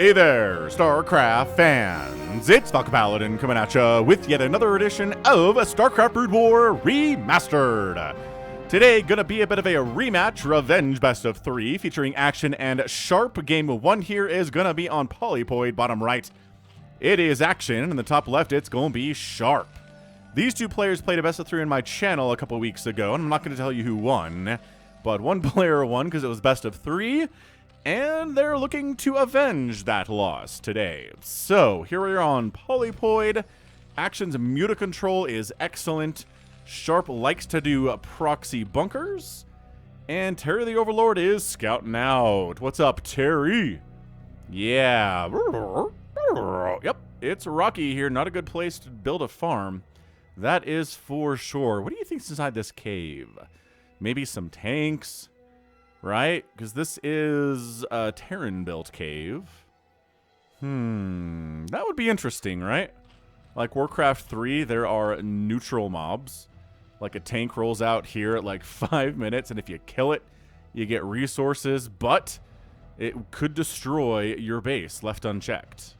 Hey there, StarCraft fans! It's Falcon Paladin coming at ya with yet another edition of StarCraft Brood War Remastered. Today, gonna be a bit of a rematch, Revenge Best of 3, featuring Action and Sharp. Game 1 here is gonna be on Polypoid, bottom right. It is Action, and in the top left, it's gonna be Sharp. These two players played a Best of 3 on my channel a couple weeks ago, and I'm not gonna tell you who won, but one player won because it was Best of 3. And they're looking to avenge that loss today. So, here we are on Polypoid. Action's Muta control is excellent. Sharp likes to do proxy bunkers. And Terry the Overlord is scouting out. What's up, Terry? Yeah. Yep, it's rocky here. Not a good place to build a farm. That is for sure. What do you think's inside this cave? Maybe some tanks? Right? Because this is a Terran-built cave. That would be interesting, right? Like Warcraft 3, there are neutral mobs. Like a tank rolls out here at like 5 minutes, and if you kill it, you get resources, but it could destroy your base left unchecked.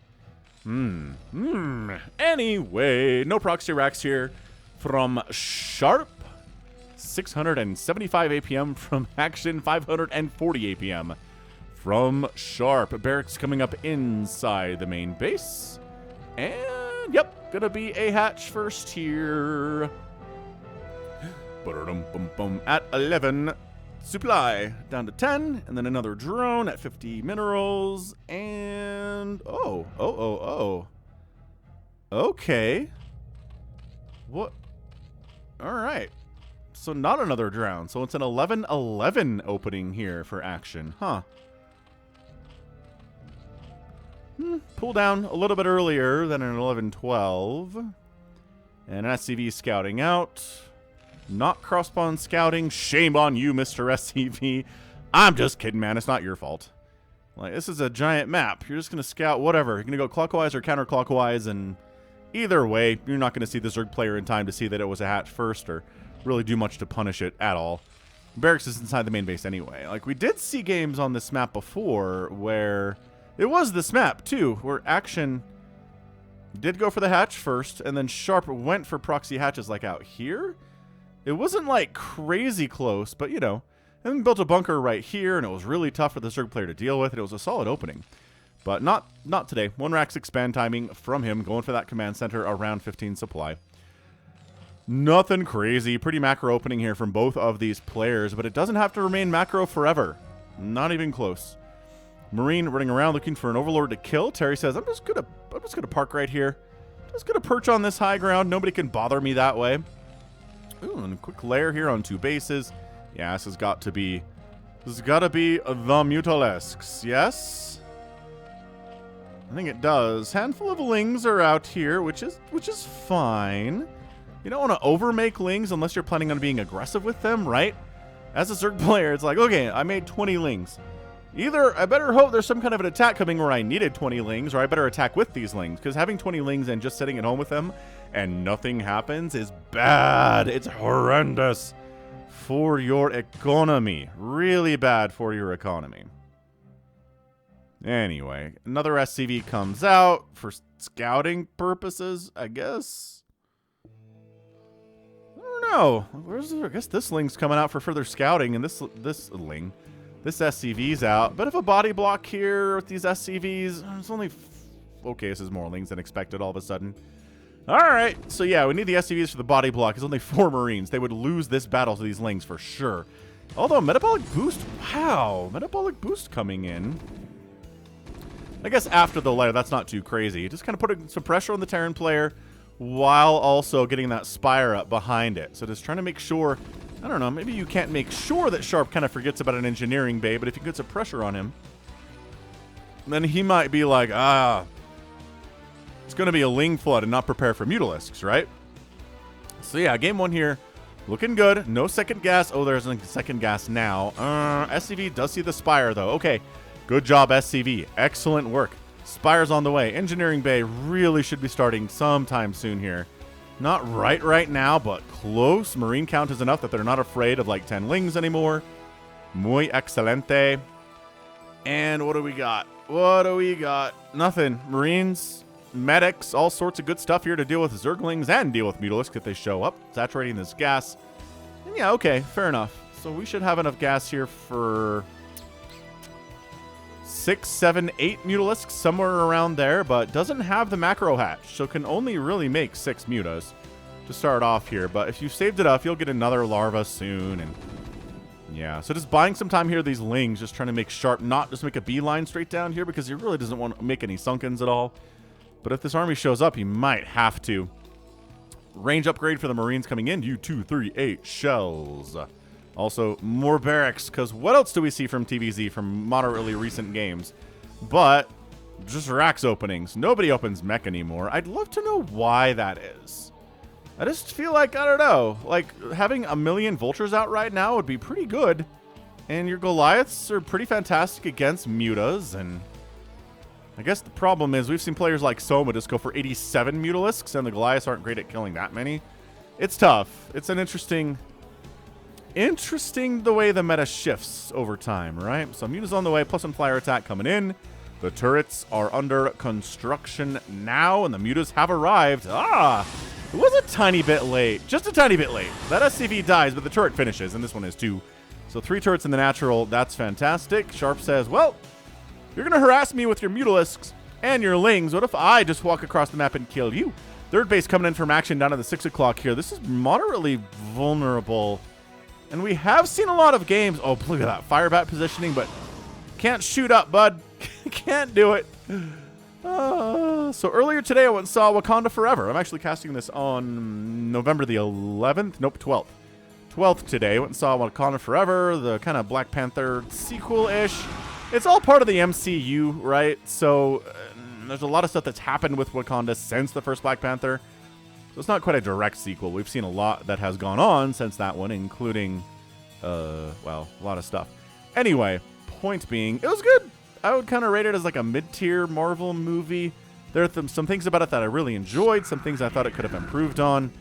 Anyway, no proxy racks here from Sharp. 675 APM from Action, 540 APM from Sharp. Barracks coming up inside the main base. And, yep, gonna be a hatch first here. At 11. Supply down to 10. And then another drone at 50 minerals. And, okay. What? All right. So not another drone. So it's an 11-11 opening here for Action. Huh. Pull down a little bit earlier than an 11-12. And SCV scouting out. Not cross-spawn scouting. Shame on you, Mr. SCV. I'm just kidding, man. It's not your fault. Like, this is a giant map. You're just going to scout whatever. You're going to go clockwise or counterclockwise. And either way, you're not going to see the Zerg player in time to see that it was a hatch first or really do much to punish it at all. Barracks is inside the main base anyway. Like, we did see games on this map before where it was this map too, where Action did go for the hatch first, and then Sharp went for proxy hatches like out here. It wasn't like crazy close, but you know, and then built a bunker right here, and it was really tough for the Zerg player to deal with. It was a solid opening, but not today. 1 rack's expand timing from him, going for that command center around 15 supply. Nothing crazy. Pretty macro opening here from both of these players, but it doesn't have to remain macro forever. Not even close. Marine running around looking for an overlord to kill. Terry says, I'm just gonna park right here. Just gonna perch on this high ground. Nobody can bother me that way. Ooh, and a quick lair here on 2 bases. Yeah, this has got to be the Mutalesques, yes? I think it does. Handful of lings are out here, which is fine. You don't want to overmake lings unless you're planning on being aggressive with them, right? As a Zerg player, it's like, okay, I made 20 lings. Either I better hope there's some kind of an attack coming where I needed 20 lings, or I better attack with these lings, because having 20 lings and just sitting at home with them and nothing happens is bad. It's horrendous for your economy. Really bad for your economy. Anyway, another SCV comes out for scouting purposes, I guess. No, I guess this ling's coming out for further scouting, and this SCV's out. Bit of a body block here with these SCVs. It's only okay. This is more lings than expected all of a sudden. All right, so yeah, we need the SCVs for the body block. It's only 4 Marines. They would lose this battle to these lings for sure. Although metabolic boost, wow, metabolic boost coming in. I guess after the lair, that's not too crazy. Just kind of putting some pressure on the Terran player, while also getting that spire up behind it. So just trying to make sure, I don't know, maybe you can't make sure that Sharp kind of forgets about an engineering bay, but if you get some pressure on him, then he might be like, it's going to be a ling flood and not prepare for Mutalisks, right? So yeah, game 1 here, looking good. No second gas. Oh, there's a second gas now. SCV does see the spire, though. Okay, good job, SCV. Excellent work. Spire's on the way. Engineering bay really should be starting sometime soon here. Not right now, but close. Marine count is enough that they're not afraid of like 10 lings anymore. Muy excelente. And what do we got? What do we got? Nothing. Marines, medics, all sorts of good stuff here to deal with Zerglings and deal with Mutalisks if they show up. Saturating this gas. And yeah, okay, fair enough. So we should have enough gas here for 6, 7, 8 Mutalisks, somewhere around there, but doesn't have the macro hatch, so can only really make 6 Mutas to start off here. But if you saved it up, you'll get another larva soon, and yeah. So just buying some time here, these Lings, just trying to make sharp, not just make a beeline straight down here, because he really doesn't want to make any Sunkens at all. But if this army shows up, he might have to. Range upgrade for the Marines coming in. U2, 3, 8 shells. Also, more barracks, because what else do we see from TVZ from moderately recent games? But just racks openings. Nobody opens mech anymore. I'd love to know why that is. I just feel like, I don't know, like having a million vultures out right now would be pretty good. And your Goliaths are pretty fantastic against Mutas, and I guess the problem is we've seen players like Soma just go for 87 Mutalisks, and the Goliaths aren't great at killing that many. It's tough. It's an interesting the way the meta shifts over time, right? So Mutas on the way, plus 1 flyer attack coming in. The turrets are under construction now, and the Mutas have arrived. Ah! It was a tiny bit late. Just a tiny bit late. That SCV dies, but the turret finishes, and this one is too. So 3 turrets in the natural. That's fantastic. Sharp says, well, you're going to harass me with your Mutalisks and your Lings. What if I just walk across the map and kill you? Third base coming in from action down to the 6 o'clock here. This is moderately vulnerable. And we have seen a lot of games. Oh, look at that. Fire bat positioning, but can't shoot up, bud. Can't do it. So earlier today, I went and saw Wakanda Forever. I'm actually casting this on November the 11th. Nope, 12th. 12th today. I went and saw Wakanda Forever, the kind of Black Panther sequel-ish. It's all part of the MCU, right? So there's a lot of stuff that's happened with Wakanda since the first Black Panther. So it's not quite a direct sequel. We've seen a lot that has gone on since that one, including, well, a lot of stuff. Anyway, point being, it was good. I would kind of rate it as like a mid-tier Marvel movie. There are some things about it that I really enjoyed, some things I thought it could have improved on,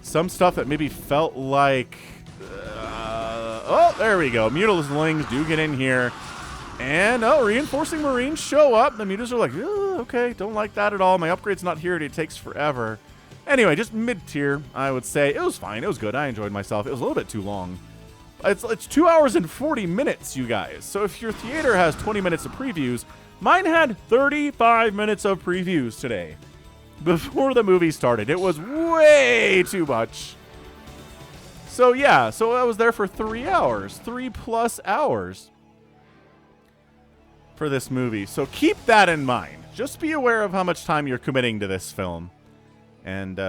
some stuff that maybe felt like, oh, there we go. Mutalings do get in here. And, oh, reinforcing Marines show up. The Mutas are like, oh, okay, don't like that at all. My upgrade's not here, and it takes forever. Anyway, just mid-tier, I would say. It was fine. It was good. I enjoyed myself. It was a little bit too long. It's 2 hours and 40 minutes, you guys. So if your theater has 20 minutes of previews, mine had 35 minutes of previews today. Before the movie started. It was way too much. So yeah, so I was there for 3 hours. 3+ hours. For this movie. So keep that in mind. Just be aware of how much time you're committing to this film. And,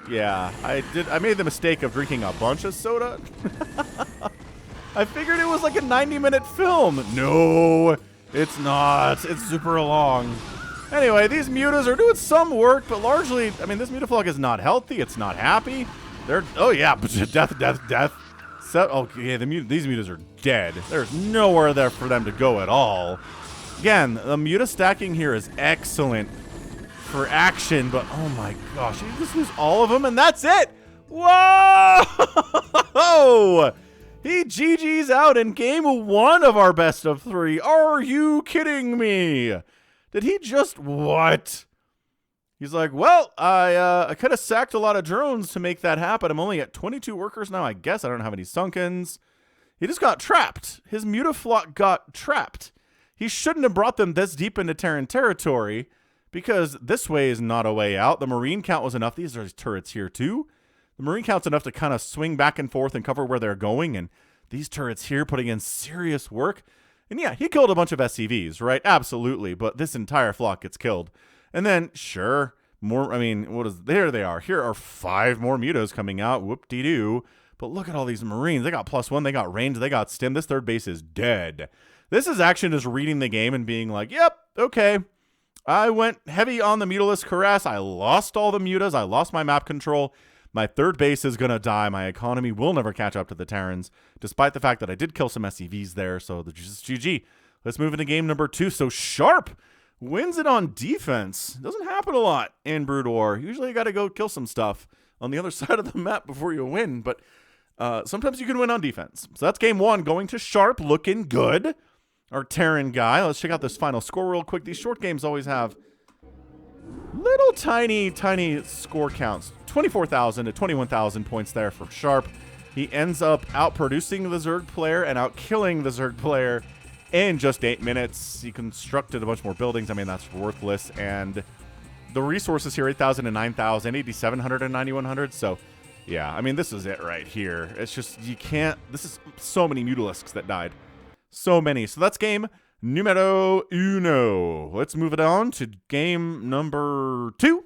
yeah, I made the mistake of drinking a bunch of soda. I figured it was like a 90-minute film. No, it's not. It's super long. Anyway, these Mutas are doing some work, but largely, I mean, this Mutaflog is not healthy. It's not happy. They're, oh yeah, death, death, death. So, okay, these Mutas are dead. There's nowhere there for them to go at all. Again, the Muta stacking here is excellent for action, but oh my gosh, you just lose all of them and that's it. Whoa! He GG's out in game 1 of our best of 3. Are you kidding me? Did he just what? He's like, well, I could have sacked a lot of drones to make that happen. I'm only at 22 workers now, I guess. I don't have any Sunkens. He just got trapped. His Mutaflot got trapped. He shouldn't have brought them this deep into Terran territory, because this way is not a way out. The Marine count was enough. These are turrets here too. The Marine count's enough to kind of swing back and forth and cover where they're going. And these turrets here putting in serious work. And yeah, he killed a bunch of SCVs, right? Absolutely. But this entire flock gets killed. And then, sure, more, I mean, there they are. Here are 5 more Mutas coming out. Whoop-de-doo. But look at all these Marines. They got +1. They got range. They got stim. This third base is dead. This is action just reading the game and being like, yep, okay. I went heavy on the Mutalisk harass. I lost all the Mutas. I lost my map control. My third base is going to die. My economy will never catch up to the Terrans, despite the fact that I did kill some SCVs there. So just GG. Let's move into game number 2. So Sharp wins it on defense. Doesn't happen a lot in Brood War. Usually you got to go kill some stuff on the other side of the map before you win. But sometimes you can win on defense. So that's game 1 going to Sharp, looking good. our Terran guy. Let's check out this final score real quick. These short games always have little tiny score counts. 24,000 to 21,000 points there for Sharp. He ends up outproducing the Zerg player and outkilling the Zerg player in just 8 minutes. He constructed a bunch more buildings. I mean, that's worthless. And the resources here, 8,000 and 9,000, 8,700 and 9,100. So, yeah, I mean, this is it right here. It's just, you can't, this is so many Mutalisks that died. So many. So that's game numero uno. Let's move it on to game number 2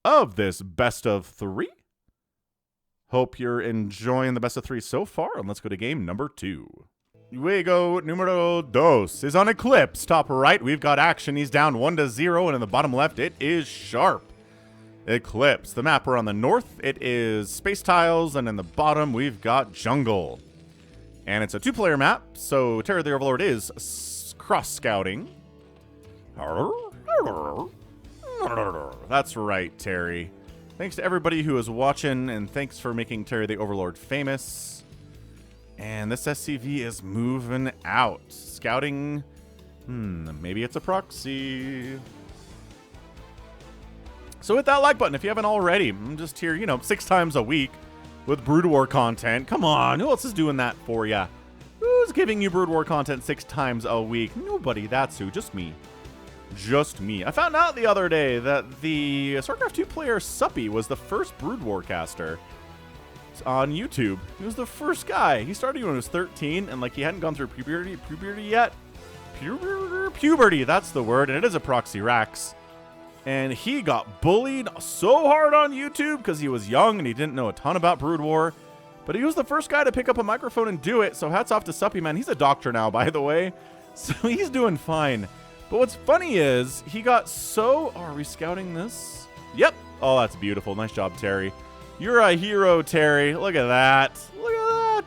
of this best of 3. Hope you're enjoying the best of 3 so far, and let's go to game number 2. Juego numero dos is on Eclipse. Top right, we've got action. He's down 1-0, and in the bottom left, it is Sharp. Eclipse. The map, we're on the north. It is space tiles, and in the bottom, we've got jungle. And it's a 2-player map, so Terry the Overlord is cross-scouting. That's right, Terry. Thanks to everybody who is watching, and thanks for making Terry the Overlord famous. And this SCV is moving out. Scouting. Maybe it's a proxy. So hit that like button if you haven't already. I'm just here, 6 times a week with Brood War content. Come on, who else is doing that for ya? Who's giving you Brood War content 6 times a week? Nobody, that's who. Just me. Just me. I found out the other day that the StarCraft 2 player Suppy was the first Brood War caster on YouTube. He was the first guy. He started when he was 13, and he hadn't gone through puberty yet. Puberty, that's the word, and it is a proxy Rax. And he got bullied so hard on YouTube because he was young and he didn't know a ton about Brood War. But he was the first guy to pick up a microphone and do it, so hats off to Suppy, man. He's a doctor now, by the way, so he's doing fine. But what's funny is he got so... Oh, are we scouting this? Yep. Oh, that's beautiful. Nice job, Terry. You're a hero, Terry. Look at that. Look at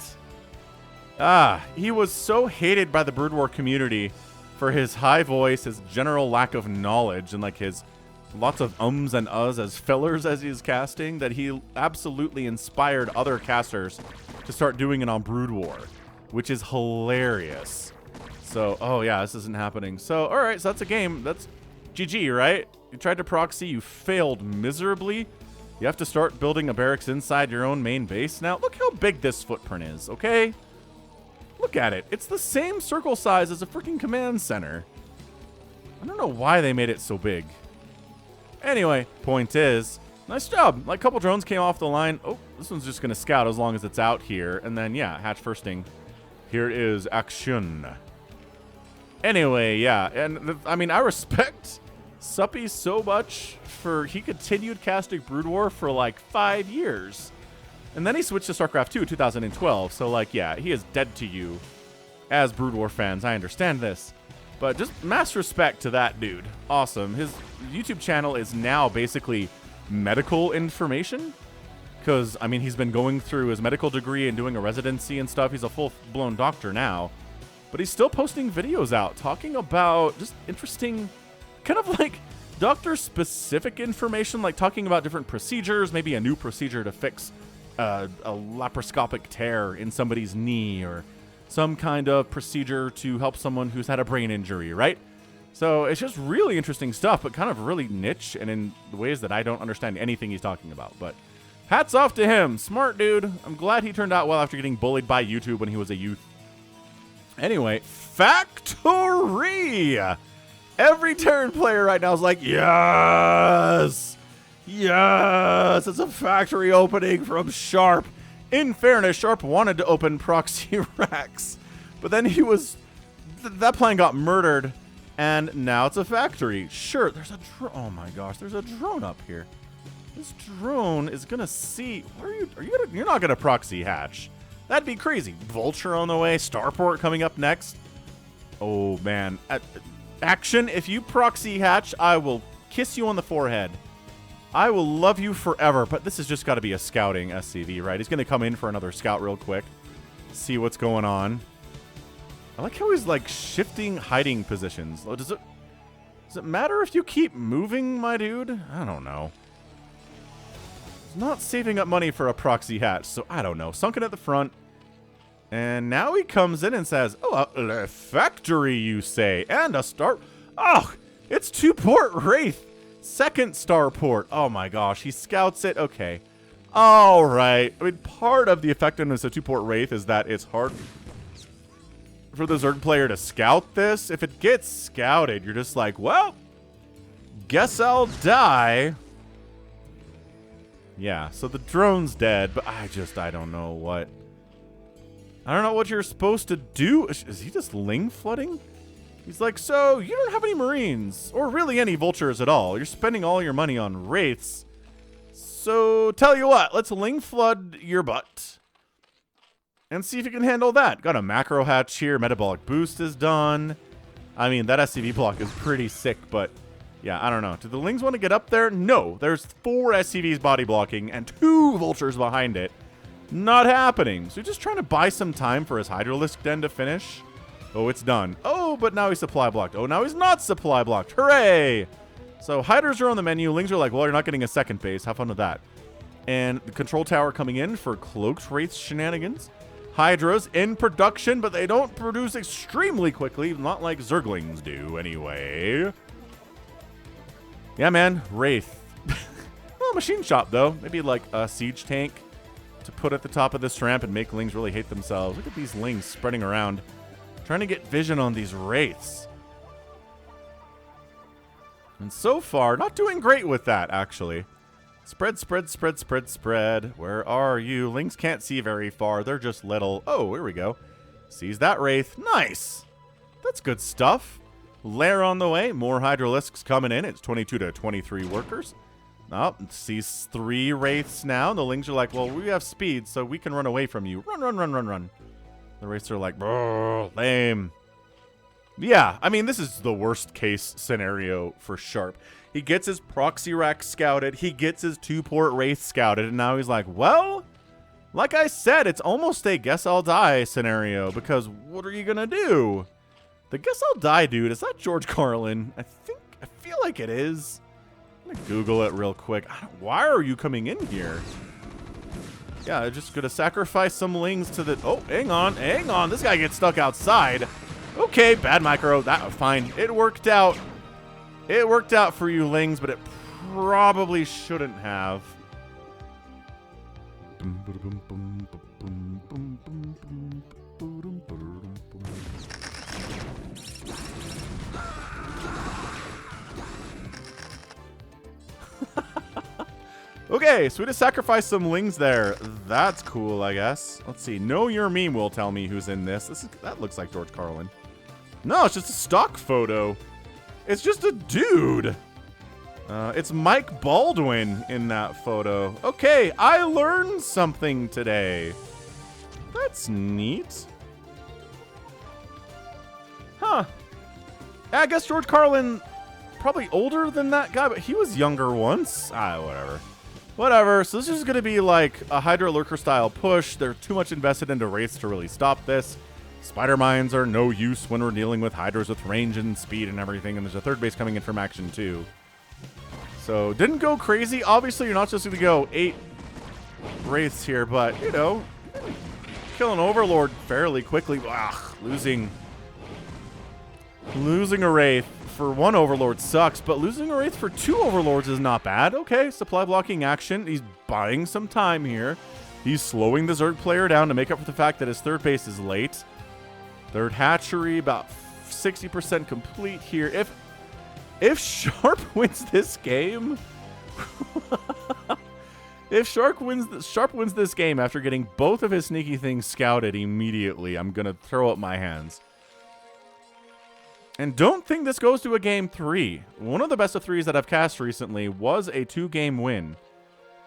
that. He was so hated by the Brood War community for his high voice, his general lack of knowledge, and his lots of ums and uhs as fillers as he's casting, that he absolutely inspired other casters to start doing it on Brood War, which is hilarious. So, oh yeah, this isn't happening. So, all right, so that's a game. That's GG, right? You tried to proxy, you failed miserably. You have to start building a barracks inside your own main base. Now, look how big this footprint is, okay? Look at it. It's the same circle size as a freaking command center. I don't know why they made it so big. Anyway, point is, nice job. A couple drones came off the line. Oh, this one's just going to scout as long as it's out here. And then, yeah, hatch firsting. Here is action. Anyway, yeah, and I mean, I respect Suppy so much for he continued casting Brood War for 5 years. And then he switched to StarCraft 2 in 2012. So yeah, he is dead to you as Brood War fans. I understand this. But just mass respect to that dude. Awesome. His YouTube channel is now basically medical information. Because, I mean, he's been going through his medical degree and doing a residency and stuff. He's a full-blown doctor now. But he's still posting videos out talking about just interesting, kind of doctor-specific information, talking about different procedures, maybe a new procedure to fix a laparoscopic tear in somebody's knee, or some kind of procedure to help someone who's had a brain injury, right? So it's just really interesting stuff, but kind of really niche and in ways that I don't understand anything he's talking about. But hats off to him. Smart dude. I'm glad he turned out well after getting bullied by YouTube when he was a youth. Anyway, factory! Every Terran player right now is like, yes! Yes! It's a factory opening from Sharp. In fairness, Sharp wanted to open proxy racks, but then he was... that plan got murdered, and now it's a factory. Sure, there's a drone. Oh my gosh, there's a drone up here. This drone is gonna see... Where are you? You're not gonna proxy hatch. That'd be crazy. Vulture on the way. Starport coming up next. Oh, man. Action. If you proxy hatch, I will kiss you on the forehead. I will love you forever. But this has just got to be a scouting SCV, right? He's going to come in for another scout real quick. See what's going on. I like how he's, shifting hiding positions. Does it matter if you keep moving, my dude? I don't know. He's not saving up money for a proxy hatch, so I don't know. Sunken at the front. And now he comes in and says, oh, a factory, you say, and a star. Oh, it's 2-port Wraith. Second starport. Oh my gosh, he scouts it. Okay. All right. I mean, part of the effectiveness of 2-port Wraith is that it's hard for the Zerg player to scout this. If it gets scouted, you're just like, well, guess I'll die. Yeah, so the drone's dead, but I don't know what. I don't know what you're supposed to do. Is he just ling flooding? He's like, so you don't have any Marines, or really any vultures at all. You're spending all your money on Wraiths. So tell you what, let's ling flood your butt. And see if you can handle that. Got a macro hatch here. Metabolic boost is done. I mean, that SCV block is pretty sick, but yeah, I don't know. Do the Lings want to get up there? No. There's 4 SCVs body blocking and 2 vultures behind it. Not happening. So just trying to buy some time for his Hydralisk Den to finish. Oh, it's done. Oh, but now he's supply blocked. Oh, now he's not supply blocked. Hooray! So Hydras are on the menu. Lings are like, well, you're not getting a second base. Have fun with that. And the control tower coming in for Cloaked Wraith shenanigans. Hydras in production, but they don't produce extremely quickly. Not like Zerglings do, anyway. Yeah, man. Wraith. Well, machine shop, though. Maybe like a siege tank to put at the top of this ramp and make Lings really hate themselves. Look at these Lings spreading around. Trying to get vision on these Wraiths. And so far, not doing great with that, actually. Spread, spread, spread, spread, spread. Where are you? Lings can't see very far. They're just little. Oh, here we go. Sees that Wraith. Nice. That's good stuff. Lair on the way. More Hydralisks coming in. It's 22 to 23 workers. Oh, sees 3 Wraiths now. The Lings are like, well, we have speed, so we can run away from you. Run, run, run, run, run. The Wraiths are like, brrr, lame. Yeah, I mean, this is the worst case scenario for Sharp. He gets his proxy rack scouted. He gets his 2-port Wraith scouted. And now he's like, well, like I said, it's almost a guess I'll die scenario. Because what are you going to do? The guess I'll die dude, is that George Carlin? I feel like it is. I'm going to Google it real quick. Why are you coming in here? Yeah, I'm just going to sacrifice some Lings to the... Oh, hang on, hang on. This guy gets stuck outside. Okay, bad micro. That fine. It worked out. It worked out for you, Lings, but it probably shouldn't have. Okay, so we just sacrificed some Lings there. That's cool, I guess. Let's see. Know Your Meme will tell me who's in this. That looks like George Carlin. No, it's just a stock photo. It's just a dude. It's Mike Baldwin in that photo. Okay, I learned something today. That's neat. Huh. I guess George Carlin, probably older than that guy, but he was younger once. Whatever. Whatever. So this is going to be like a Hydra Lurker style push. They're too much invested into Wraiths to really stop this. Spider Mines are no use when we're dealing with Hydras with range and speed and everything. And there's a third base coming in from action too. So didn't go crazy. Obviously, you're not just going to go 8 Wraiths here, but, you know, kill an Overlord fairly quickly. Ugh, losing a Wraith for 1 Overlord sucks, but losing a Wraith for 2 Overlords is not bad. Okay, supply blocking action. He's buying some time here. He's slowing the Zerg player down to make up for the fact that his third base is late. Third hatchery, about 60% complete here. If Sharp wins this game, if Sharp wins this game after getting both of his sneaky things scouted immediately, I'm gonna throw up my hands. And don't think this goes to a game 3. One of the best of 3s that I've cast recently was a 2-game win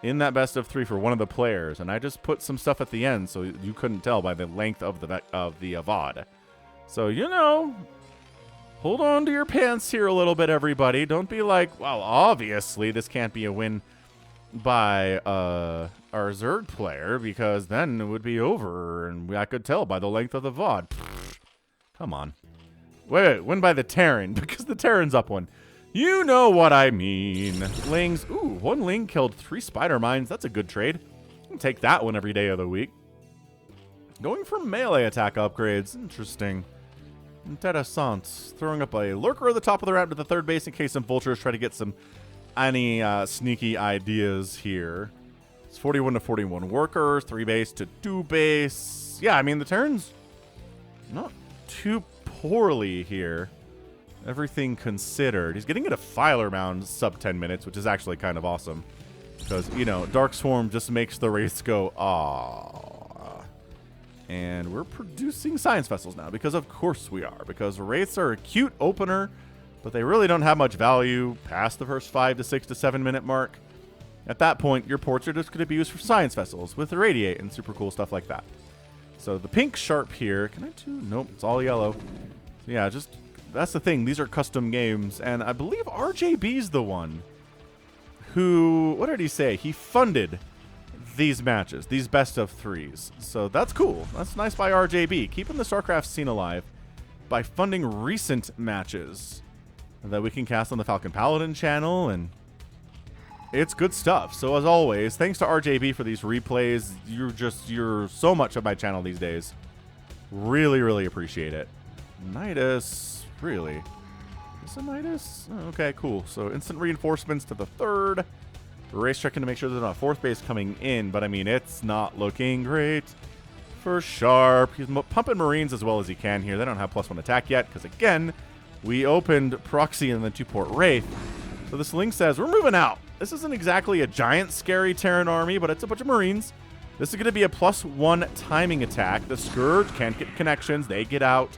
in that best of 3 for one of the players, and I just put some stuff at the end so you couldn't tell by the length of the VOD. So, you know, hold on to your pants here a little bit, everybody. Don't be like, well, obviously this can't be a win by our Zerg player, because then it would be over, and I could tell by the length of the VOD. Come on. Wait, win by the Terran, because the Terran's up 1. You know what I mean. Lings. Ooh, 1 Ling killed 3 Spider Mines. That's a good trade. You can take that one every day of the week. Going for melee attack upgrades. Interesting. Interessant. Throwing up a lurker at the top of the ramp to the third base in case some vultures try to get any sneaky ideas here. It's 41 to 41 workers, 3 base to 2 base. Yeah, I mean, the turn's not too poorly here. Everything considered. He's getting a Defiler Mound sub 10 minutes, which is actually kind of awesome. Because, you know, Dark Swarm just makes the Wraiths go, aww. And we're producing Science Vessels now, because of course we are. Because Wraiths are a cute opener, but they really don't have much value past the first 5 to 6 to 7 minute mark. At that point, your ports are just going to be used for Science Vessels with Irradiate and super cool stuff like that. So the pink Sharp here, can I do? Nope, it's all yellow. So yeah, just, that's the thing. These are custom games, and I believe RJB's the one who, what did he say? He funded these matches, these best of 3s. So that's cool. That's nice by RJB, keeping the StarCraft scene alive by funding recent matches that we can cast on the Falcon Paladin channel, and it's good stuff. So as always, thanks to RJB for these replays. You're so much of my channel these days. Really, really appreciate it. Nidus, really? Is it Nidus? Oh, okay, cool. So instant reinforcements to the third. Race checking to make sure there's not a fourth base coming in, but I mean, it's not looking great for Sharp. He's pumping Marines as well as he can here. They don't have +1 attack yet, because again, we opened Proxy and then 2-port Wraith. So this link says, we're moving out. This isn't exactly a giant, scary Terran army, but it's a bunch of Marines. This is going to be a +1 timing attack. The Scourge can't get connections. They get out.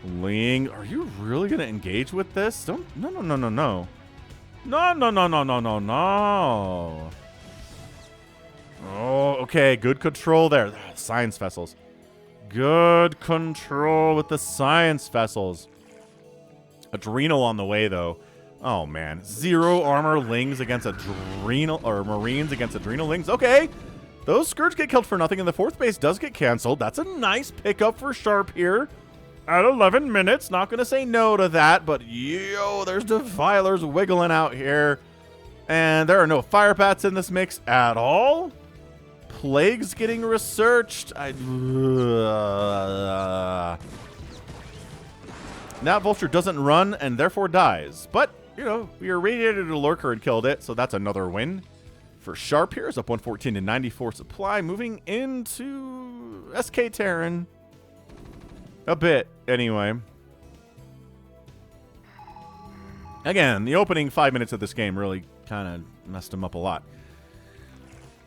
Ling, are you really going to engage with this? Don't. No, no, no, no, no. No, no, no, no, no, no, no. Oh, okay. Good control there. Science Vessels. Good control with the Science Vessels. Adrenal on the way, though. Oh, man. 0 armor Lings against Adrenal, or Marines against Adrenal Lings. Okay. Those Scourge get killed for nothing, and the fourth base does get canceled. That's a nice pickup for Sharp here. At 11 minutes, not going to say no to that, but yo, there's Defilers wiggling out here. And there are no Fire Bats in this mix at all. Plague's getting researched. That Vulture doesn't run and therefore dies. But, you know, we irradiated a Lurker and killed it, so that's another win. For Sharp here is up 114 to 94 supply, moving into SK Terran. A bit, anyway. Again, the opening 5 minutes of this game really kind of messed him up a lot.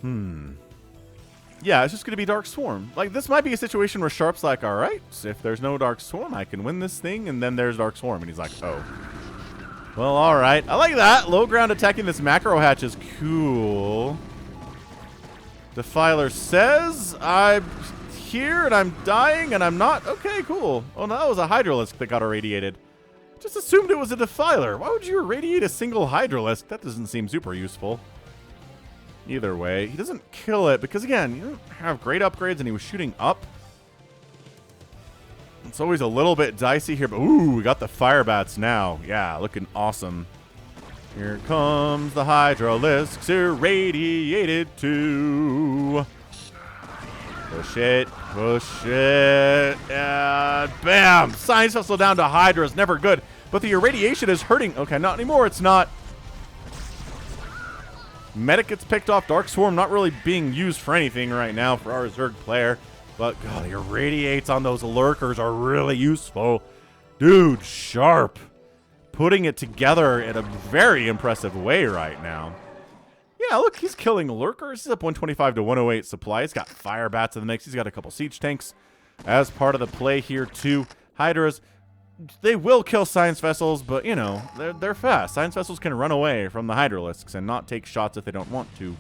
Yeah, it's just going to be Dark Swarm. Like, this might be a situation where Sharp's like, all right, if there's no Dark Swarm, I can win this thing, and then there's Dark Swarm. And he's like, oh. Well, all right. I like that. Low ground attacking this macro hatch is cool. Defiler says, I'm here, and I'm dying, and I'm not. Okay, cool. Oh, no, that was a Hydralisk that got irradiated. Just assumed it was a Defiler. Why would you irradiate a single Hydralisk? That doesn't seem super useful. Either way, he doesn't kill it because, again, you don't have great upgrades, and he was shooting up. It's always a little bit dicey here, but ooh, we got the Fire Bats now. Yeah, looking awesome. Here comes the Hydralisks, irradiated too. Push it, and bam! Science Vessel down to Hydra is never good, but the irradiation is hurting. Okay, not anymore, it's not. Medic gets picked off. Dark Swarm not really being used for anything right now for our Zerg player. But, God, the irradiates on those Lurkers are really useful. Dude, Sharp. Putting it together in a very impressive way right now. Yeah, look, he's killing Lurkers. He's up 125 to 108 supply. He's got Fire Bats in the mix. He's got a couple Siege Tanks as part of the play here, too. Hydras, they will kill Science Vessels, but, you know, they're fast. Science Vessels can run away from the Hydralisks and not take shots if they don't want to.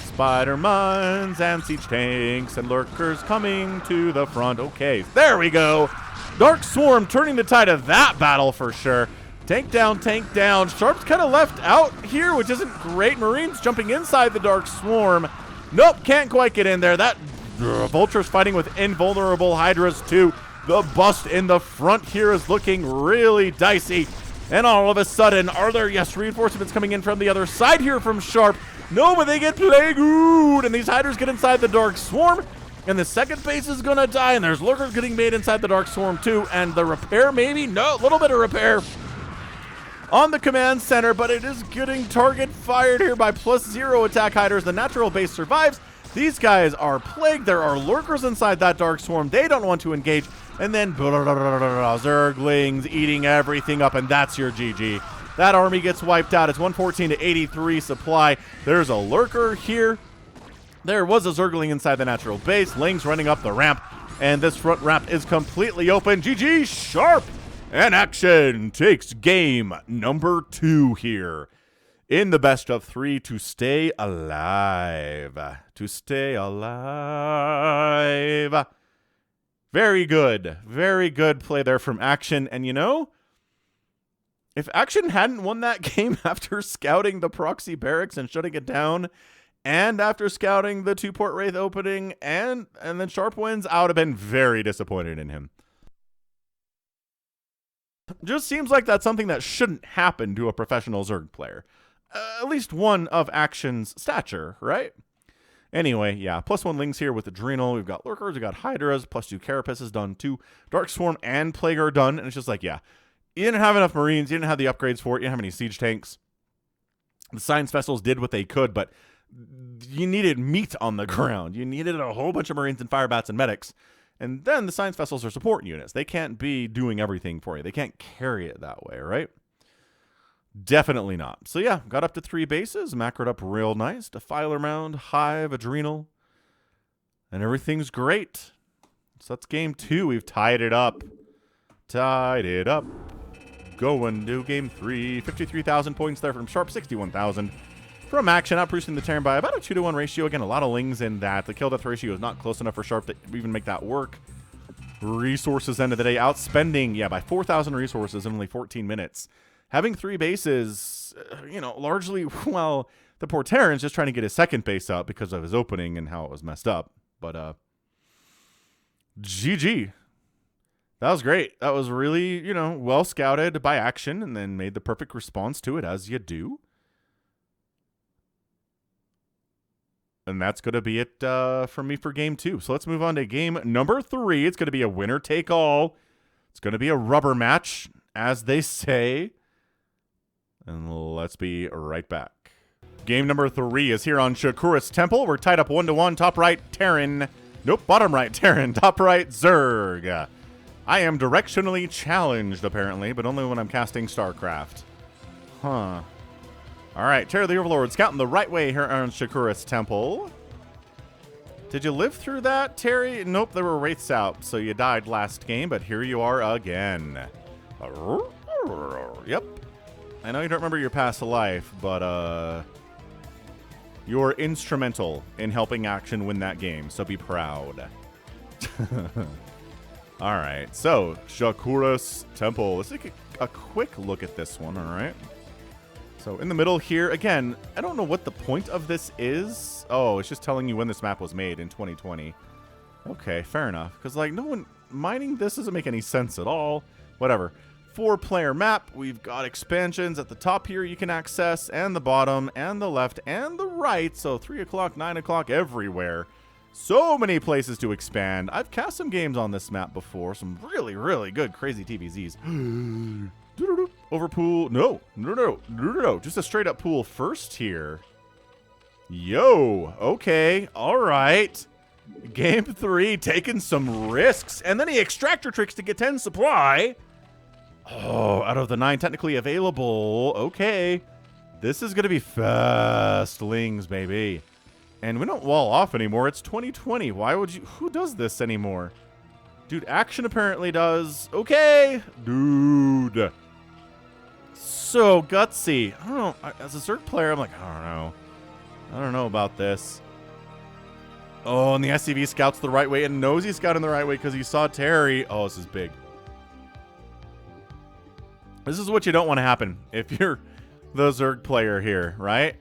Spider Mines and Siege Tanks and Lurkers coming to the front. Okay, there we go. Dark Swarm turning the tide of that battle for sure. Tank down, tank down. Sharp's kind of left out here, which isn't great. Marines jumping inside the Dark Swarm. Nope, can't quite get in there. That Vulture's fighting with invulnerable Hydras too. The bust in the front here is looking really dicey. And all of a sudden, are there, yes, reinforcements coming in from the other side here from Sharp. No, but they get plagued, and these hiders get inside the Dark Swarm, and the second base is gonna die, and there's lurkers getting made inside the Dark Swarm too, and the repair maybe? No, a little bit of repair on the command center, but it is getting target fired here by +0 attack hiders. The natural base survives. These guys are plagued. There are lurkers inside that Dark Swarm. They don't want to engage, and then Zerglings eating everything up, and that's your GG. That army gets wiped out. It's 114 to 83 supply. There's a lurker here. There was a Zergling inside the natural base. Lings running up the ramp, and this front ramp is completely open. GG Sharp, and Action takes game number 2 here in the best of 3 to stay alive. To stay alive. Very good play there from Action, and you know, if Action hadn't won that game after scouting the proxy barracks and shutting it down, and after scouting the 2-port Wraith opening, and then Sharp wins, I would have been very disappointed in him. Just seems like that's something that shouldn't happen to a professional Zerg player. At least one of Action's stature, right? Anyway, yeah, +1 Lings here with Adrenal. We've got Lurkers, we've got Hydras, +2 Carapace is done too. Dark Swarm and Plague are done, and it's just like, yeah. You didn't have enough Marines. You didn't have the upgrades for it. You didn't have any siege tanks. The Science Vessels did what they could, but you needed meat on the ground. You needed a whole bunch of Marines and Firebats and Medics. And then the Science Vessels are support units. They can't be doing everything for you. They can't carry it that way, right? Definitely not. So yeah, got up to 3 bases. Macroed up real nice. Defiler Mound, Hive, Adrenal. And everything's great. So that's game 2. We've tied it up. Tied it up. Going to game 3. 53,000 points there from Sharp. 61,000 from Action. Outproducing the Terran by about a 2-to-1 ratio. Again, a lot of Lings in that. The kill-death ratio is not close enough for Sharp to even make that work. Resources end of the day. Outspending, yeah, by 4,000 resources in only 14 minutes. Having 3 bases, you know, largely, well, the poor Terran's just trying to get his second base up because of his opening and how it was messed up. But, GG. That was great. That was really, you know, well scouted by Action and then made the perfect response to it, as you do. And that's going to be it from me for game 2. So let's move on to game number 3. It's going to be a winner-take-all. It's going to be a rubber match, as they say. And let's be right back. Game number 3 is here on Shakuras Temple. We're tied up 1-to-1. Top right, Terran. Nope, bottom right, Terran. Top right, Zerg. I am directionally challenged, apparently, but only when I'm casting StarCraft. Huh. All right, Terror the Overlord, scouting the right way here on Shakuras Temple. Did you live through that, Terry? Nope, there were Wraiths out, so you died last game, but here you are again. Yep. I know you don't remember your past life, but you're instrumental in helping Action win that game, so be proud. All right, so Shakuras Temple. Let's take a quick look at this one, all right? So in the middle here, again, I don't know what the point of this is. Oh, it's just telling you when this map was made in 2020. Okay, fair enough. Because, like, no one mining this doesn't make any sense at all. Whatever. 4-player map. We've got expansions at the top here you can access, and the bottom, and the left, and the right. So 3 o'clock, 9 o'clock, everywhere. So many places to expand. I've cast some games on this map before. Some really, really good crazy TVZs. Overpool. No. Just a straight up pool first here. Yo. Okay. All right. Game 3, taking some risks. And then he extractor tricks to get 10 supply. Oh, out of the 9 technically available. Okay. This is going to be fast Lings, baby. And we don't wall off anymore. It's 2020. Why would you... Who does this anymore? Dude, Action apparently does. Okay. Dude. So gutsy. I don't know. As a Zerg player, I'm like, I don't know. I don't know about this. Oh, and the SCV scouts the right way and knows he's scouting the right way because he saw Terry. Oh, this is big. This is what you don't want to happen if you're the Zerg player here, right?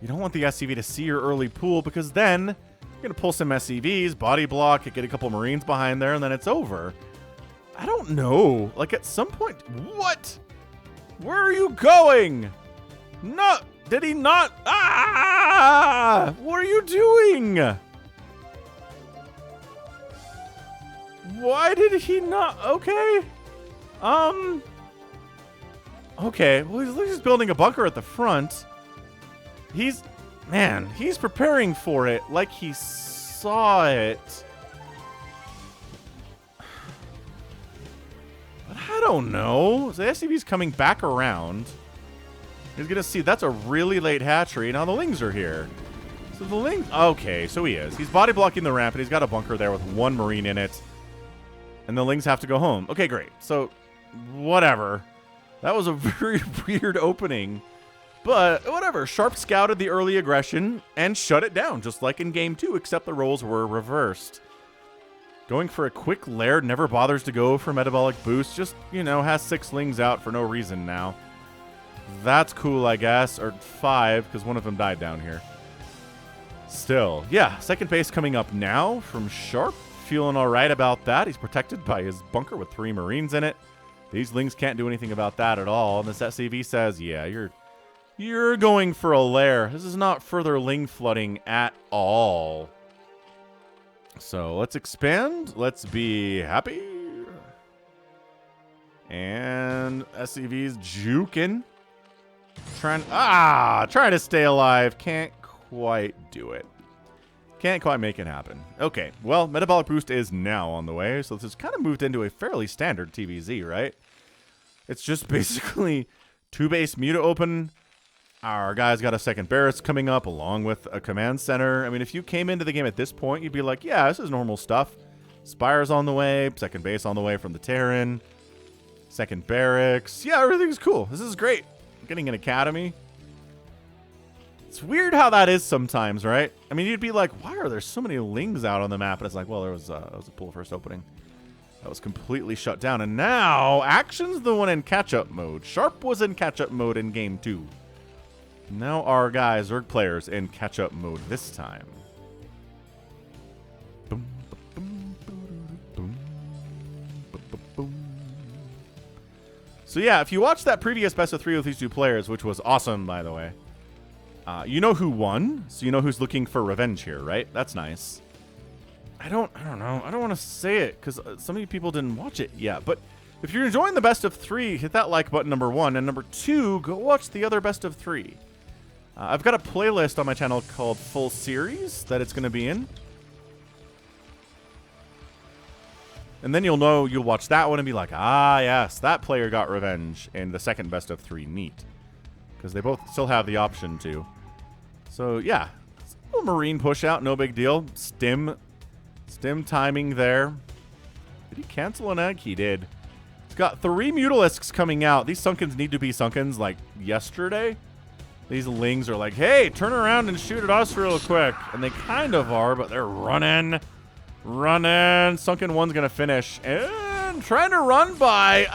You don't want the SCV to see your early pool because then you're going to pull some SCVs, body block, get a couple Marines behind there, and then it's over. I don't know. Like, at some point... What? Where are you going? No... Did he not? Ah! What are you doing? Why did he not? Okay. Okay. Well, he's building a bunker at the front. Man, he's preparing for it like he saw it. But I don't know. So the SCV's coming back around. He's going to see that's a really late hatchery. Now the Lings are here. So the Lings... Okay, so he is. He's body blocking the ramp, and he's got a bunker there with one Marine in it. And the Lings have to go home. Okay, great. So, whatever. That was a very weird opening. But, whatever. Sharp scouted the early aggression and shut it down, just like in Game 2, except the roles were reversed. Going for a quick lair, never bothers to go for metabolic boost. Just, you know, has 6 Lings out for no reason now. That's cool, I guess. Or 5, because one of them died down here. Still, yeah. Second base coming up now from Sharp. Feeling all right about that. He's protected by his bunker with 3 Marines in it. These Lings can't do anything about that at all. And this SCV says, yeah, you're going for a lair. This is not further Ling flooding at all. So let's expand. Let's be happy. And SCV's juking. Trying to stay alive. Can't quite do it. Can't quite make it happen. Okay, well, metabolic boost is now on the way, so this has kind of moved into a fairly standard TVZ, right? It's just basically 2 base Muta open. Our guy's got a second barracks coming up along with a command center. I mean, if you came into the game at this point, you'd be like, yeah, this is normal stuff. Spire's on the way, second base on the way from the Terran, second barracks. Yeah, everything's cool. This is great. Getting an academy. It's weird how that is sometimes, right? I mean, you'd be like, why are there so many Lings out on the map? And it's like, well, there was a pool first opening. That was completely shut down. And now, Action's the one in catch-up mode. Sharp was in catch-up mode in Game 2. Now our guys, Zerg players, in catch-up mode this time. Boom, boom, boom, boom, boom. So yeah, if you watched that previous best of 3 with these 2 players, which was awesome, by the way, you know who won, so you know who's looking for revenge here, right? That's nice. I don't know. I don't want to say it because some of you people didn't watch it yet. But if you're enjoying the best of 3, hit that like button, number 1, and number 2, go watch the other best of 3. I've got a playlist on my channel called Full Series that it's going to be in. And then you'll watch that one and be like, ah, yes, that player got revenge in the second best of 3. Neat. Because they both still have the option to. So, yeah. A little Marine push out, no big deal. Stim timing there. Did he cancel an egg? He did. He's got 3 Mutalisks coming out. These Sunkens need to be Sunkens like yesterday. These Lings are like, hey, turn around and shoot at us real quick. And they kind of are, but they're running. Sunken 1's going to finish. And trying to run by.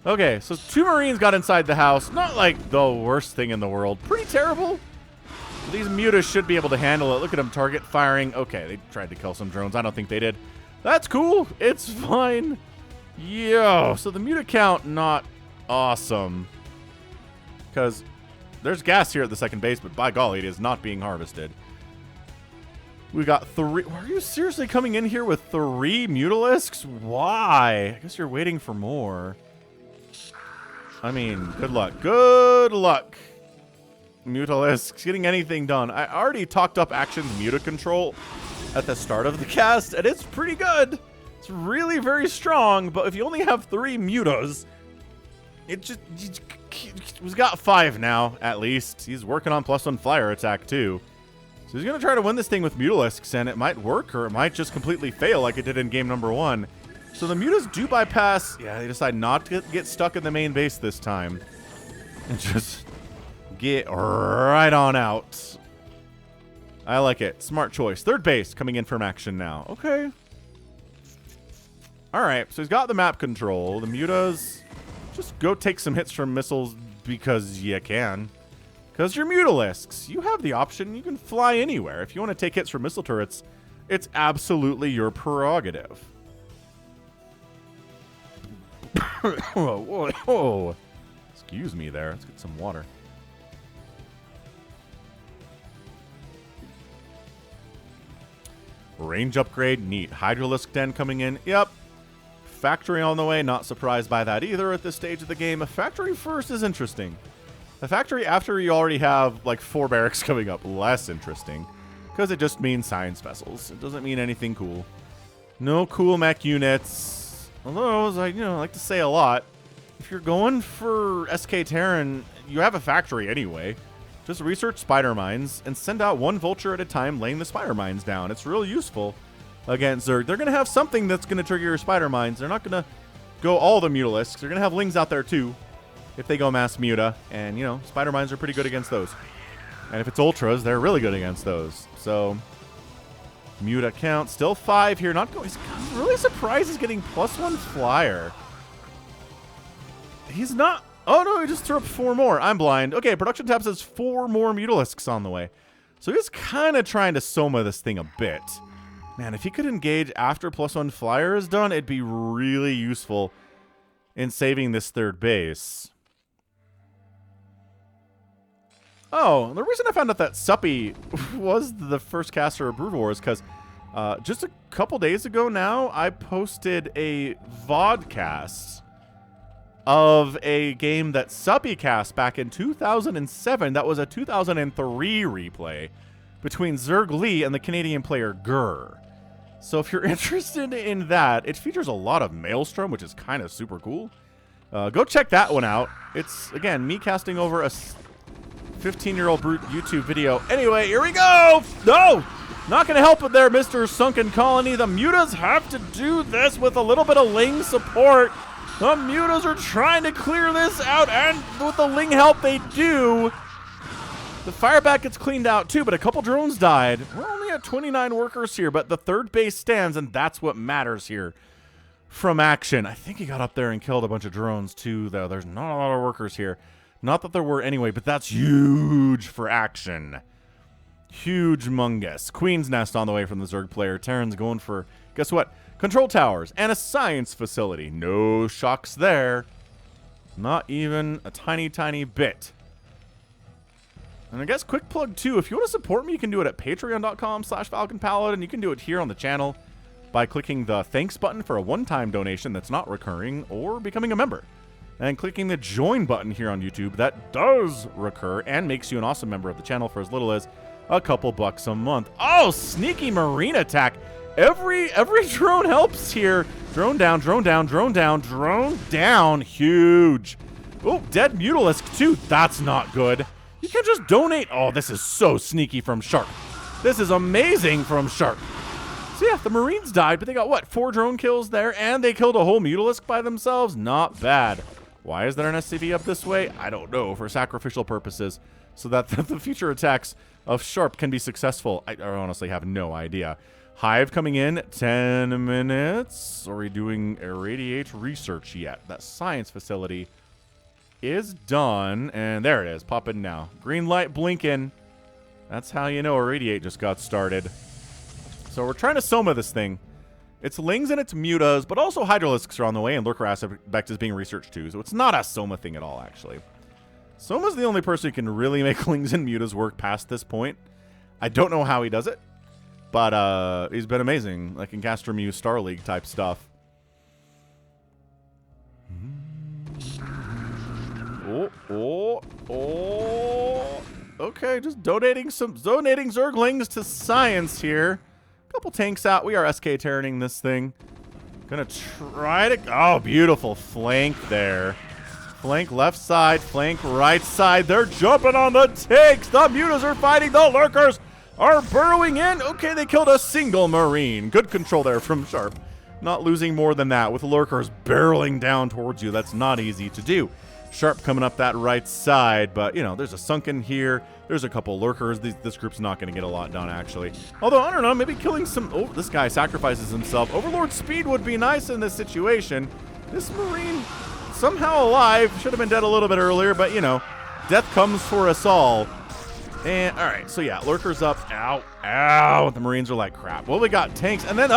Okay, so 2 Marines got inside the house. Not like the worst thing in the world. Pretty terrible. These Mutas should be able to handle it. Look at them target firing. Okay, they tried to kill some drones. I don't think they did. That's cool. It's fine. Yo, so the Muta count, not awesome. Because there's gas here at the second base, but by golly, it is not being harvested. We got 3. Are you seriously coming in here with 3 Mutalisks? Why? I guess you're waiting for more. I mean, good luck. Good luck. Mutalisks getting anything done. I already talked up Action's Muta control at the start of the cast, and it's pretty good. It's really very strong, but if you only have 3 Mutas, he's got 5 now, at least. He's working on +1 flyer attack, too. So he's going to try to win this thing with Mutalisks, and it might work, or it might just completely fail like it did in game number 1. So the Mutas do bypass. Yeah, they decide not to get stuck in the main base this time. And just get right on out. I like it. Smart choice. Third base coming in from Action now. Okay. All right, so he's got the map control. The Mutas, just go take some hits from missiles because you can. Because you're Mutalisks. You have the option. You can fly anywhere. If you want to take hits from missile turrets, it's absolutely your prerogative. Whoa. This Excuse me there. Let's get some water. Range upgrade, neat. Hydralisk Den coming in. Yep. Factory on the way. Not surprised by that either at this stage of the game. A factory first is interesting. A factory after you already have like 4 barracks coming up, less interesting. Because it just means science vessels. It doesn't mean anything cool. No cool mech units. Although, as I like to say a lot, if you're going for SK Terran, you have a factory anyway. Just research spider mines and send out 1 vulture at a time laying the spider mines down. It's real useful against Zerg. They're going to have something that's going to trigger your spider mines. They're not going to go all the Mutalisks. They're going to have Lings out there too if they go mass Muta. And, spider mines are pretty good against those. And if it's Ultras, they're really good against those. So, Muta count. Still 5 here. Not going. I'm really surprised he's getting +1 flyer. He's not. Oh, no, he just threw up 4 more. I'm blind. Okay, production tab says 4 more Mutalisks on the way. So he's kind of trying to Soma this thing a bit. Man, if he could engage after +1 flyer is done, it'd be really useful in saving this 3rd base. Oh, the reason I found out that Suppy was the first caster of Brood War is because just a couple days ago now, I posted a vodcast of a game that Suppy cast back in 2007. That was a 2003 replay between Zerg Lee and the Canadian player Gurr. So if you're interested in that, it features a lot of Maelstrom, which is kind of super cool. Go check that one out. It's, again, me casting over a 15-year-old brute YouTube video. Anyway, here we go! No! Not going to help it there, Mr. Sunken Colony. The Mutas have to do this with a little bit of Ling support. The Mutas are trying to clear this out, and with the Ling help they do. The fireback gets cleaned out too, but a couple drones died. We're only at 29 workers here, but the 3rd base stands, and that's what matters here from action. I think he got up there and killed a bunch of drones too, though. There's not a lot of workers here. Not that there were anyway, but that's huge for action. Huge mungus. Queen's Nest on the way from the Zerg player. Terran's going for, guess what? Control towers and a science facility. No shocks there. Not even a tiny, tiny bit. And I guess quick plug too, if you want to support me, you can do it at patreon.com/FalconPaladin. You can do it here on the channel by clicking the thanks button for a one-time donation that's not recurring, or becoming a member. And clicking the join button here on YouTube that does recur and makes you an awesome member of the channel for as little as a couple bucks a month. Oh, sneaky marine attack. Every drone helps here. Drone down, drone down, drone down, drone down. Huge. Oh, dead Mutalisk too. That's not good. You can just donate. Oh, this is so sneaky from Shark. This is amazing from Shark. So yeah, the Marines died, but they got what? 4 drone kills there, and they killed a whole Mutalisk by themselves. Not bad. Why is there an SCV up this way? I don't know. For sacrificial purposes, so that the future attacks of Sharp can be successful. I honestly have no idea. Hive coming in, 10 minutes. Are we doing irradiate research yet? That science facility is done, and there it is. Pop in now. Green light blinking. That's how you know irradiate just got started. So we're trying to Soma this thing. It's Lings and it's Mutas, but also Hydralisks are on the way, and Lurker Aspect is being researched too, so it's not a Soma thing at all, actually. Soma's the only person who can really make Lings and Mutas work past this point. I don't know how he does it, but he's been amazing, like in Castro Mew Star League type stuff. Okay, just donating Zerglings to science here. Couple tanks out. We are SK Terraning this thing. Gonna try to... Oh, beautiful flank there. Flank left side, flank right side. They're jumping on the tanks. The Mutas are fighting. The Lurkers are burrowing in. Okay, they killed a single Marine. Good control there from Sharp. Not losing more than that with Lurkers barreling down towards you. That's not easy to do. Sharp coming up that right side, but, you know, there's a Sunken here. There's a couple Lurkers. This group's not going to get a lot done, actually. Although, I don't know, maybe killing some... Oh, this guy sacrifices himself. Overlord speed would be nice in this situation. This Marine, somehow alive. Should have been dead a little bit earlier, but, you know, death comes for us all. And, all right, so, yeah, Lurkers up. Ow, ow. The Marines are like, crap. Well, we got tanks, and then,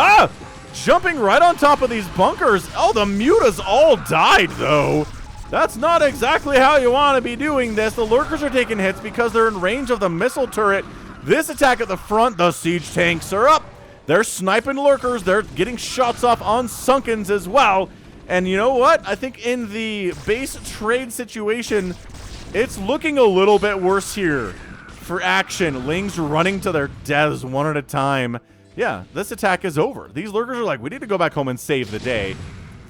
jumping right on top of these bunkers. Oh, the Mutas all died, though. That's not exactly how you want to be doing this. The lurkers are taking hits because they're in range of the missile turret. This attack at the front, the siege tanks are up. They're sniping lurkers. They're getting shots off on Sunkens as well. And you know what? I think in the base trade situation, it's looking a little bit worse here for Action. Lings running to their deaths one at a time. Yeah, this attack is over. These lurkers are like, we need to go back home and save the day.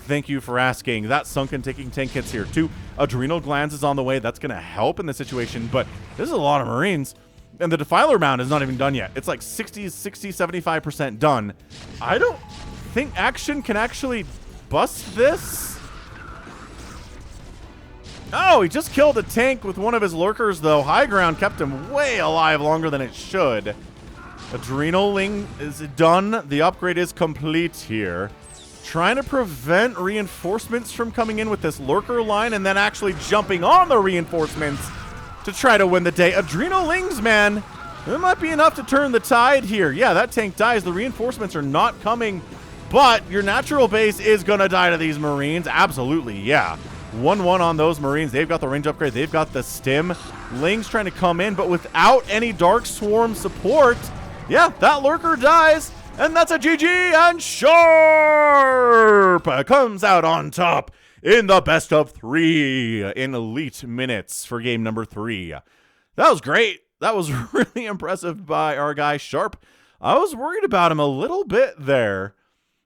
Thank you for asking. That Sunken taking tank hits here too. Adrenal Glands is on the way. That's going to help in the situation, but this is a lot of Marines. And the Defiler Mound is not even done yet. It's like 60, 75% done. I don't think Action can actually bust this. Oh, he just killed a tank with one of his lurkers, though. High Ground kept him way alive longer than it should. Adrenaling is done. The upgrade is complete here. Trying to prevent reinforcements from coming in with this lurker line and then actually jumping on the reinforcements to try to win the day. Adrenalings, man. It might be enough to turn the tide here. Yeah, that tank dies. The reinforcements are not coming, but your natural base is going to die to these Marines. Absolutely, yeah. 1-1 on those Marines. They've got the range upgrade. They've got the stim. Lings trying to come in, but without any Dark Swarm support, yeah, that lurker dies. And that's a GG, and Sharp comes out on top in the best of 3 in elite minutes for game number 3. That was great. That was really impressive by our guy Sharp. I was worried about him a little bit there.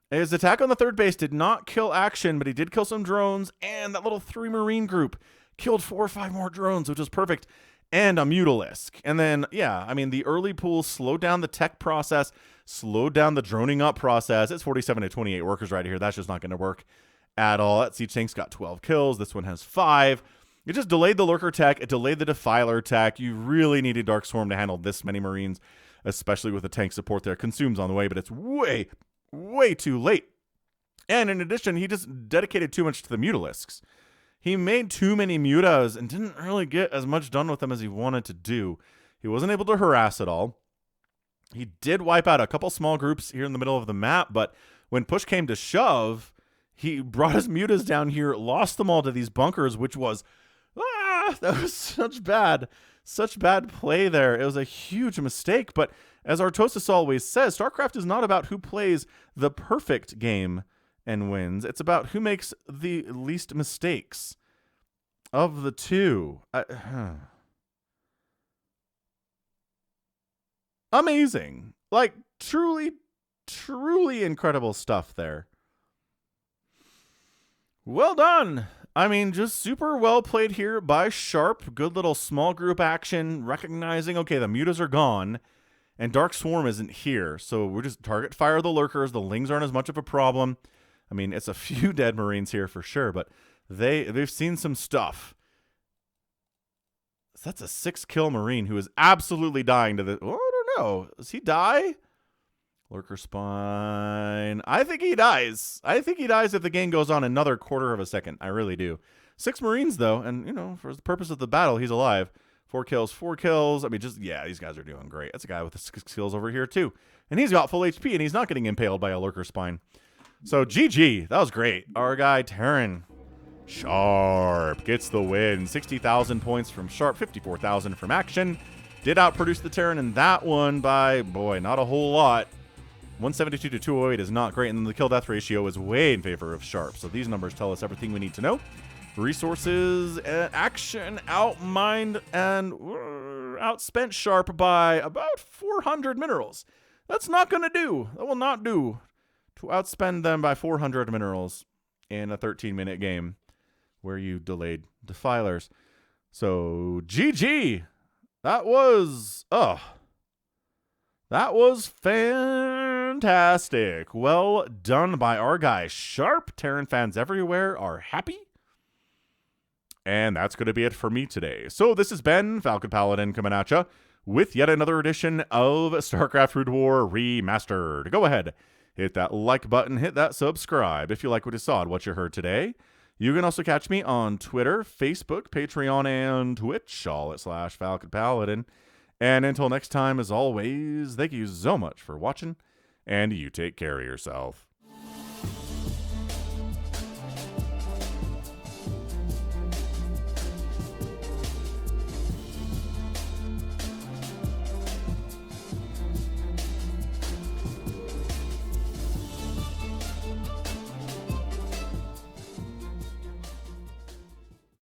His attack on the third base did not kill Action, but he did kill some drones, and that little 3 Marine group killed 4 or 5 more drones, which was perfect, and a Mutalisk. And then, yeah, I mean, the early pool slowed down the tech process, slowed down the droning up process. It's 47 to 28 workers right here. That's just not going to work at all. That siege tank's got 12 kills. This one has 5. It just delayed the lurker tech. It delayed the defiler tech. You really needed Dark Swarm to handle this many Marines, especially with the tank support there. Consumes on the way, but it's way too late. And in addition, he just dedicated too much to the Mutalisks. He made too many mutas and didn't really get as much done with them as he wanted to do. He wasn't able to harass at all. He did wipe out a couple small groups here in the middle of the map, but when push came to shove, he brought his mutas down here, lost them all to these bunkers, which was, that was such bad play there. It was a huge mistake, but as Artosis always says, StarCraft is not about who plays the perfect game and wins. It's about who makes the least mistakes of the two. Amazing. Like, truly incredible stuff there. Well done. I mean, just super well played here by Sharp. Good little small group action, recognizing, okay, the mutas are gone, and Dark Swarm isn't here. So we're just target fire the lurkers. The Lings aren't as much of a problem. I mean, it's a few dead Marines here for sure, but they've seen some stuff. So that's a 6-kill Marine who is absolutely dying to the... Oh, I don't know. Does he die? Lurker spine. I think he dies. I think he dies if the game goes on another quarter of a second. I really do. 6 Marines, though, and, you know, for the purpose of the battle, he's alive. 4 kills. I mean, just, yeah, these guys are doing great. That's a guy with the 6 kills over here, too. And he's got full HP, and he's not getting impaled by a Lurker spine. So, GG. That was great. Our guy, Terran. Sharp gets the win. 60,000 points from Sharp, 54,000 from Action. Did outproduce the Terran in that one by, boy, not a whole lot. 172 to 208 is not great, and then the kill-death ratio is way in favor of Sharp. So these numbers tell us everything we need to know. Resources, Action outmined and outspent Sharp by about 400 minerals. That's not going to do. That will not do to outspend them by 400 minerals in a 13-minute game where you delayed defilers. So, GG. That was fantastic. Well done by our guy Sharp. Terran fans everywhere are happy. And that's going to be it for me today. So this has been Falcon Paladin coming at ya with yet another edition of StarCraft Brood War Remastered. Go ahead, hit that like button, hit that subscribe if you like what you saw and what you heard today. You can also catch me on Twitter, Facebook, Patreon, and Twitch, all at /Falcon Paladin. And until next time, as always, thank you so much for watching, and you take care of yourself.